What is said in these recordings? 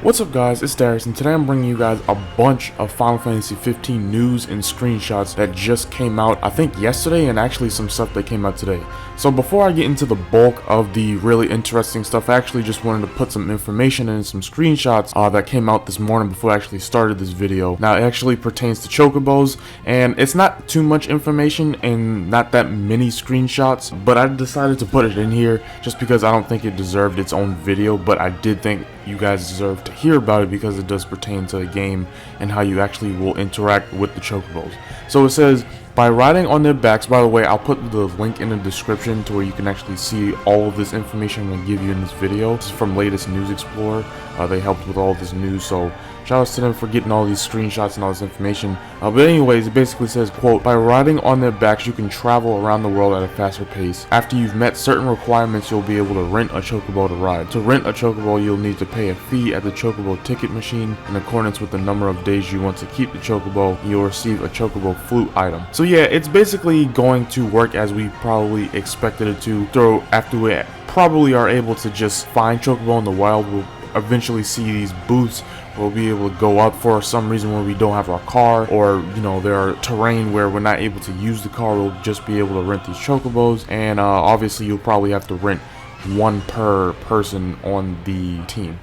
What's up guys, it's Darius, and today I'm bringing you guys a bunch of Final Fantasy 15 news and screenshots that just came out, I think yesterday, and actually some stuff that came out today. So before I get into the bulk of the really interesting stuff, I actually just wanted to put some information and some screenshots that came out this morning before I actually started this video. Now it actually pertains to Chocobos, and it's not too much information and not that many screenshots, but I decided to put it in here just because I don't think it deserved its own video, but I did think you guys deserve to hear about it because it does pertain to the game and how you actually will interact with the Chocobos. So it says, by riding on their backs, by the way, I'll put the link in the description to where you can actually see all of this information I'm going to give you in this video. This is from Latest News Explorer. They helped with all this news, so shout out to them for getting all these screenshots and all this information. But anyways, it basically says, quote, by riding on their backs, you can travel around the world at a faster pace. After you've met certain requirements, you'll be able to rent a Chocobo to ride. To rent a Chocobo, you'll need to pay a fee at the Chocobo ticket machine. In accordance with the number of days you want to keep the Chocobo, you'll receive a Chocobo flute item. So yeah, it's basically going to work as we probably expected it to. So after we probably are able to just find Chocobo in the wild, we'll eventually see these booths. We'll be able to go up for some reason where we don't have our car, or you know, there are terrain where we're not able to use the car. We'll just be able to rent these Chocobos, and obviously you'll probably have to rent one per person on the team.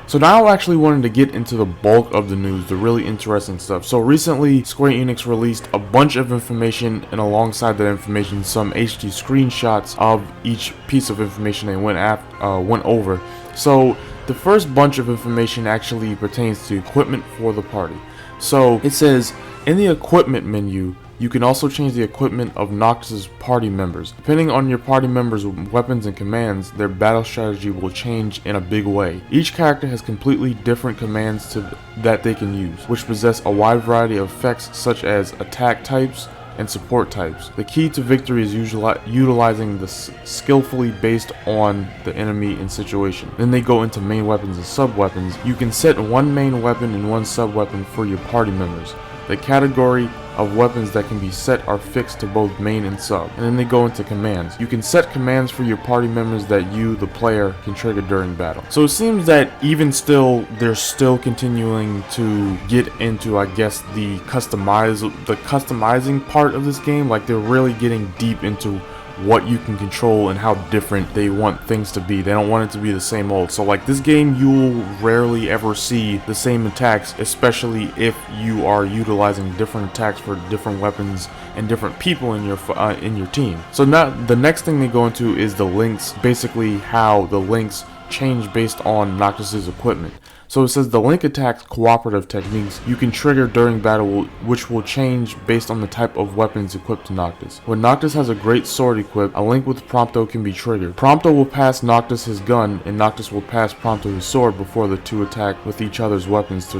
So now I actually wanted to get into the bulk of the news, the really interesting stuff. So recently, Square Enix released a bunch of information, and alongside that information, some HD screenshots of each piece of information they went over. So the first bunch of information actually pertains to equipment for the party. So it says, in the equipment menu, you can also change the equipment of Noctis' party members. Depending on your party members' weapons and commands, their battle strategy will change in a big way. Each character has completely different commands that they can use, which possess a wide variety of effects such as attack types and support types. The key to victory is utilizing this skillfully based on the enemy and situation. Then they go into main weapons and sub weapons. You can set one main weapon and one sub weapon for your party members. The category of weapons that can be set are fixed to both main and sub. And then they go into commands. You can set commands for your party members that you, the player, can trigger during battle. So it seems that even still, they're still continuing to get into, I guess, the customizing part of this game. Like, they're really getting deep into what you can control and how different they want things to be. They don't want it to be the same old. So like this game, you'll rarely ever see the same attacks, especially if you are utilizing different attacks for different weapons and different people in your team. So now the next thing they go into is the links, basically how the links change based on Noctis' equipment. So it says the link attacks cooperative techniques you can trigger during battle, which will change based on the type of weapons equipped to Noctis. When Noctis has a great sword equipped, a link with Prompto can be triggered. Prompto will pass Noctis his gun, and Noctis will pass Prompto his sword before the two attack with each other's weapons to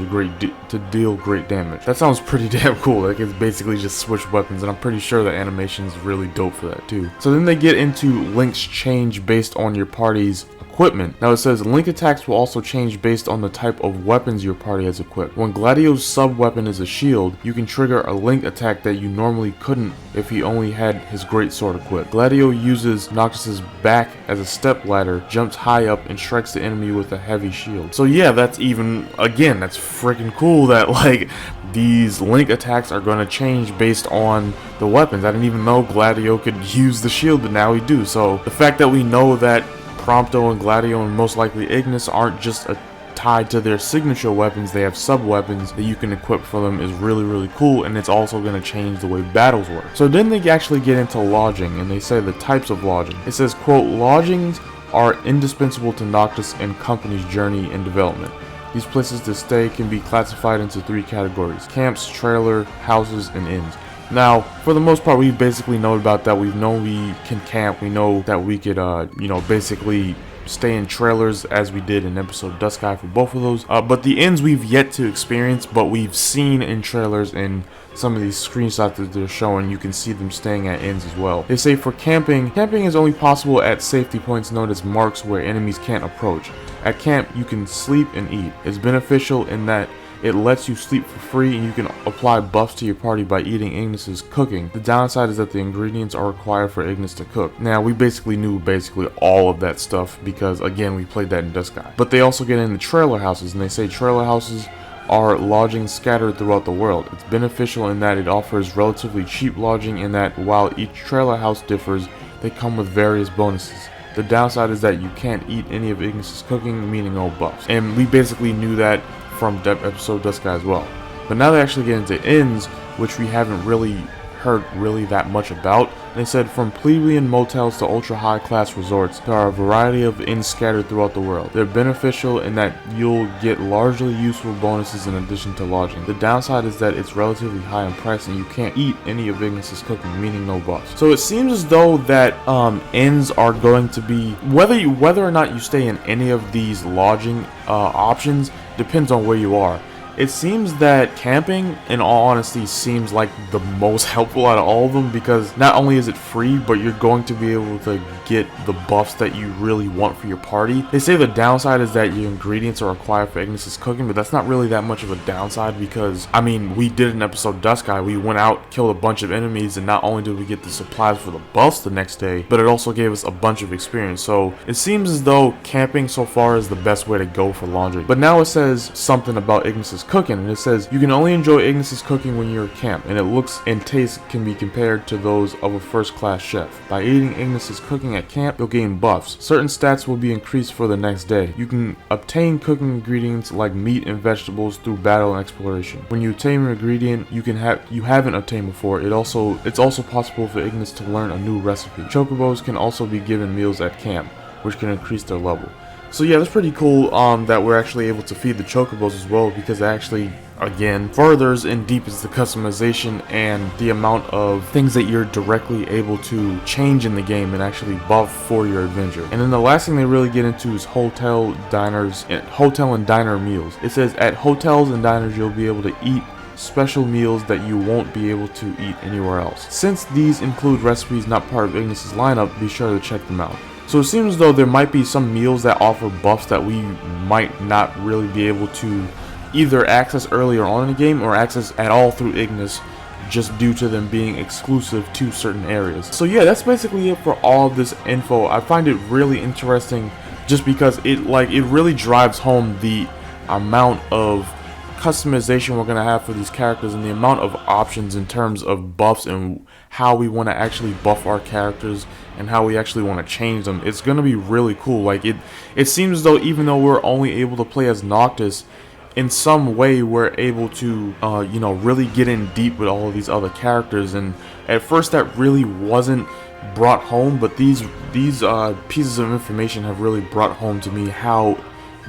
deal great damage. That sounds pretty damn cool. Like, it's basically just switch weapons, and I'm pretty sure the animation is really dope for that too. So then they get into links change based on your party's equipment. Now it says link attacks will also change based on the type of weapons your party has equipped. When Gladio's sub weapon is a shield, you can trigger a link attack that you normally couldn't if he only had his great sword equipped. Gladio uses Noctis' back as a step ladder, jumps high up, and strikes the enemy with a heavy shield. So yeah, that's freaking cool that like these link attacks are going to change based on the weapons. I didn't even know Gladio could use the shield, but now we do. So the fact that we know that Prompto and Gladio and most likely Ignis aren't just tied to their signature weapons, they have sub weapons that you can equip for them, is really cool, and it's also going to change the way battles work. So then they actually get into lodging, and they say the types of lodging. It says, quote, lodgings are indispensable to Noctis and company's journey and development. These places to stay can be classified into three categories: camps, trailer, houses, and inns. Now, for the most part, we basically know about that. We've known we can camp. We know that we could, basically stay in trailers as we did in episode Dusk Sky for both of those. But the inns we've yet to experience, but we've seen in trailers and some of these screenshots that they're showing, you can see them staying at inns as well. They say for camping is only possible at safety points known as marks where enemies can't approach. At camp, you can sleep and eat. It's beneficial in that it lets you sleep for free, and you can apply buffs to your party by eating Ignis's cooking. The downside is that the ingredients are required for Ignis to cook. Now, we basically knew all of that stuff because, again, we played that in Duskai. But they also get into trailer houses, and they say trailer houses are lodging scattered throughout the world. It's beneficial in that it offers relatively cheap lodging, in that while each trailer house differs, they come with various bonuses. The downside is that you can't eat any of Ignis's cooking, meaning no buffs. And we basically knew that from episode Duskai as well. But now they actually get into inns, which we haven't really heard that much about. They said from plebeian motels to ultra high class resorts, there are a variety of inns scattered throughout the world. They're beneficial in that you'll get largely useful bonuses in addition to lodging. The downside is that it's relatively high in price and you can't eat any of Ignis's cooking, meaning no buffs. So it seems as though that inns are going to be, whether or not you stay in any of these lodging options depends on where you are. It seems that camping, in all honesty, seems like the most helpful out of all of them, because not only is it free, but you're going to be able to get the buffs that you really want for your party. They say the downside is that your ingredients are required for Ignis's cooking, but that's not really that much of a downside because, I mean, we did an episode Duskai. We went out, killed a bunch of enemies, and not only did we get the supplies for the buffs the next day, but it also gave us a bunch of experience. So it seems as though camping so far is the best way to go for laundry. But now it says something about Ignis's cooking, and it says you can only enjoy Ignis's cooking when you're at camp, and it looks and tastes can be compared to those of a first-class chef. By eating Ignis's cooking at camp, you'll gain buffs. Certain stats will be increased for the next day. You can obtain cooking ingredients like meat and vegetables through battle and exploration. When you obtain an ingredient you haven't obtained before, it's also possible for Ignis to learn a new recipe. Chocobos can also be given meals at camp, which can increase their level. So yeah, that's pretty cool that we're actually able to feed the Chocobos as well, because it actually, again, furthers and deepens the customization and the amount of things that you're directly able to change in the game and actually buff for your adventure. And then the last thing they really get into is hotel and diner meals. It says at hotels and diners you'll be able to eat special meals that you won't be able to eat anywhere else. Since these include recipes not part of Ignis's lineup, be sure to check them out. So it seems as though there might be some meals that offer buffs that we might not really be able to either access earlier on in the game or access at all through Ignis, just due to them being exclusive to certain areas. So yeah, that's basically it for all of this info. I find it really interesting just because it really drives home the amount of customization we're gonna have for these characters and the amount of options in terms of buffs and how we want to actually buff our characters and how we actually want to change them. It's gonna be really cool. Like it seems as though even though we're only able to play as Noctis, in some way we're able to really get in deep with all of these other characters. And at first that really wasn't brought home, but these pieces of information have really brought home to me how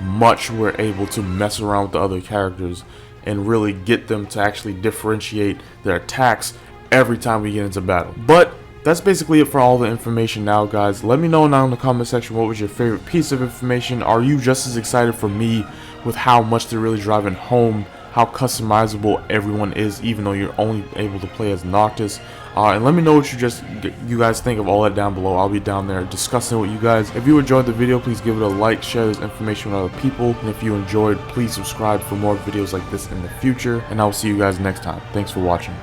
much we're able to mess around with the other characters and really get them to actually differentiate their attacks every time we get into battle. But that's basically it for all the information now, guys. Let me know down in the comment section what was your favorite piece of information. Are you just as excited for me with how much they're really driving home how customizable everyone is, even though you're only able to play as Noctis? And let me know what you guys think of all that down below. I'll be down there discussing with you guys. If you enjoyed the video, please give it a like, share this information with other people, and if you enjoyed, please subscribe for more videos like this in the future, and I will see you guys next time. Thanks for watching.